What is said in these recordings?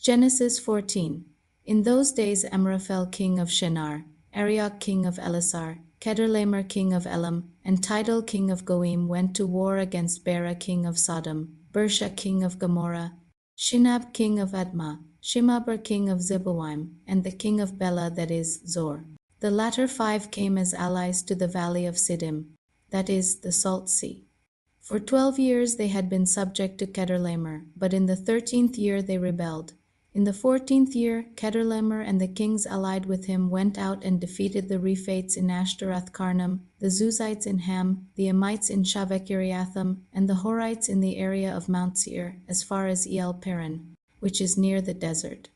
Genesis 14. In those days Amraphel king of Shinar, Arioch king of Elasar, Kedorlaomer king of Elam, and Tidal king of Goim went to war against Bera king of Sodom, Bersha king of Gomorrah, Shinab king of Admah, Shimaber king of Zeboim, and the king of Bela, that is, Zor. The latter 5 came as allies to the valley of Siddim, that is, the Salt Sea. For 12 years they had been subject to Kedorlaomer, but in the 13th year they rebelled. In the 14th year, Kedorlaomer and the kings allied with him went out and defeated the Rephates in Ashtaroth Karnam, the Zuzites in Ham, the Amites in Shaveh-Kiriathim, and the Horites in the area of Mount Seir, as far as El Paran, which is near the desert.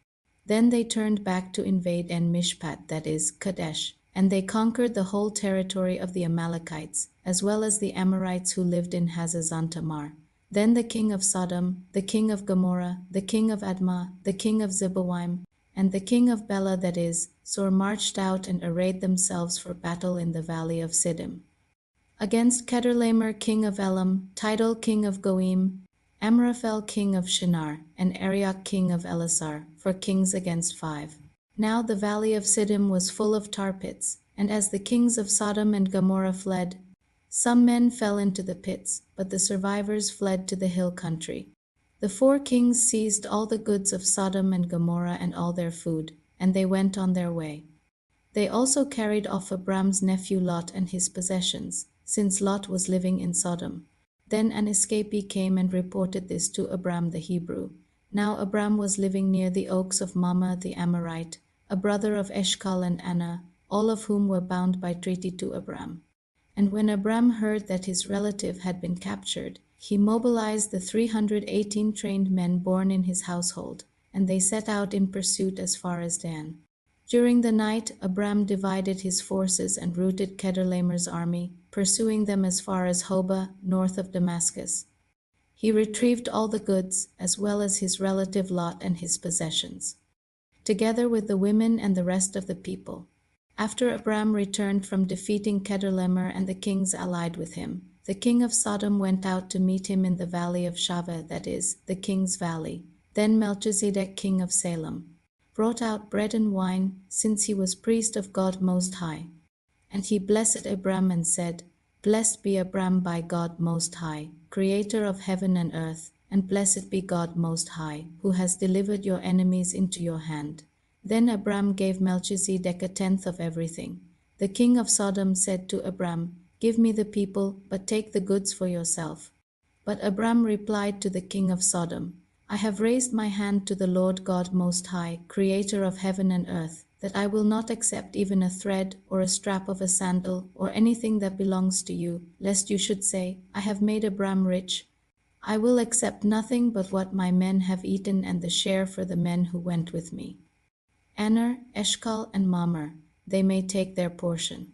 Then they turned back to invade En-Mishpat, that is, Kadesh, and they conquered the whole territory of the Amalekites, as well as the Amorites who lived in Hazazon Tamar. Then the king of Sodom, the king of Gomorrah, the king of Admah, the king of Zeboim, and the king of Bela, that is, Zor, marched out and arrayed themselves for battle in the valley of Siddim. Against Kedorlaomer king of Elam, Tidal king of Goim, Amraphel king of Shinar, and Arioch king of Elasar, for kings against 5. Now the valley of Siddim was full of tar pits, and as the kings of Sodom and Gomorrah fled, some men fell into the pits, but the survivors fled to the hill country. The 4 kings seized all the goods of Sodom and Gomorrah and all their food, and they went on their way. They also carried off Abram's nephew Lot and his possessions, since Lot was living in Sodom. Then an escapee came and reported this to Abram the Hebrew. Now Abram was living near the oaks of Mamre the Amorite, a brother of Eshcol and Anah, all of whom were bound by treaty to Abram. And when Abram heard that his relative had been captured, he mobilized the 318 trained men born in his household, and they set out in pursuit as far as Dan. During the night, Abram divided his forces and routed Kedorlaomer's army, pursuing them as far as Hobah, north of Damascus. He retrieved all the goods, as well as his relative Lot and his possessions, together with the women and the rest of the people. After Abram returned from defeating Kedorlaomer and the kings allied with him, the king of Sodom went out to meet him in the valley of Shaveh, that is, the king's valley. Then Melchizedek king of Salem brought out bread and wine, since he was priest of God Most High. And he blessed Abram and said, Blessed be Abram by God Most High, creator of heaven and earth, and blessed be God Most High, who has delivered your enemies into your hand. Then Abram gave Melchizedek 1/10 of everything. The king of Sodom said to Abram, Give me the people, but take the goods for yourself. But Abram replied to the king of Sodom, I have raised my hand to the Lord God Most High, creator of heaven and earth, that I will not accept even a thread or a strap of a sandal or anything that belongs to you, lest you should say, I have made Abram rich. I will accept nothing but what my men have eaten and the share for the men who went with me. Aner, Eshcol, and Mamre, they may take their portion.